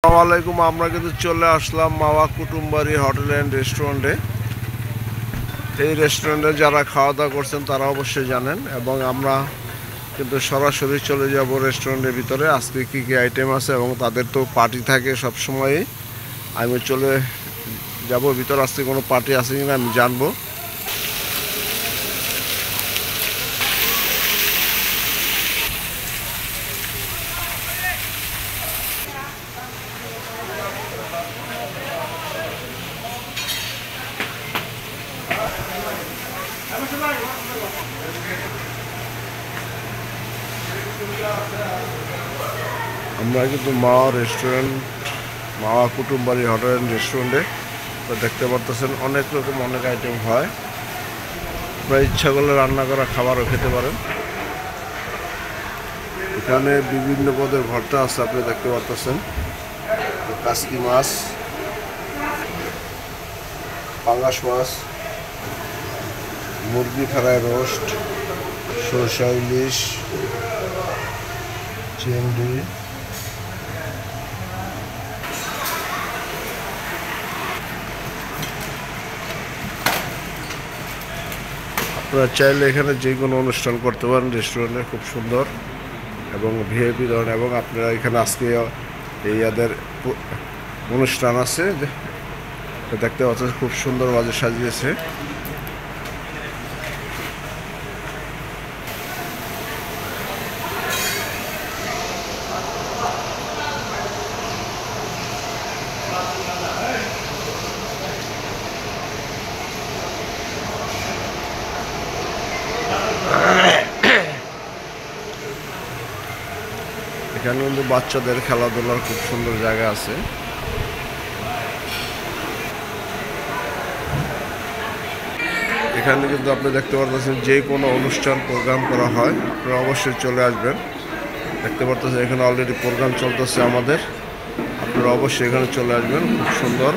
আসসালামু আলাইকুম। আমরা কিন্তু চলে আসলাম মাওয়া কুটুমবাড়ি হোটেল অ্যান্ড রেস্টুরেন্টে। এই রেস্টুরেন্টে যারা খাওয়া দাওয়া করছেন তারা অবশ্যই জানেন, এবং আমরা কিন্তু সরাসরি চলে যাব রেস্টুরেন্টের ভিতরে। আজকে কী কী আইটেম আছে, এবং তাদের তো পার্টি থাকে সবসময়ই। আমি চলে যাব ভিতরে, আজকে কোনো পার্টি আছে কিনা আমি জানবো। আমরা কিন্তু মাওয়া restaurant, Mawa Kutumbari hotel and রেস্টুরেন্টে তো দেখতে পারতেছেন অনেক রকম অনেক আইটেম হয়। আপনার ইচ্ছা করলে রান্না করা খাবারও খেতে পারেন। এখানে বিভিন্ন পদের ভর্তা আছে, আপনি দেখতে পারতেছেন। কাসকি মাছ, পাঙ্গাস মাছ, মুরগি ফ্রাই রোস্ট, সরষা ইলিশ, চিংড়ি, আপনারা চাইলে এখানে যে কোনো অনুষ্ঠান করতে পারেন। রেস্টুরেন্টে খুব সুন্দর এবং ভিআইপি ধরনের, এবং আপনারা এখানে আজকে এই এদের অনুষ্ঠান আছে, দেখতে পাচ্ছেন খুব সুন্দরভাবে সাজিয়েছে। এখানে কিন্তু বাচ্চাদের খেলাধুলার খুব সুন্দর জায়গা আছে। এখানে কিন্তু আপনি দেখতে পারতেছেন যে কোনো অনুষ্ঠান প্রোগ্রাম করা হয়, আপনারা অবশ্যই চলে আসবেন। দেখতে পারতেছেন এখানে অলরেডি প্রোগ্রাম চলতেছে আমাদের, আপনারা অবশ্যই এখানে চলে আসবেন। খুব সুন্দর।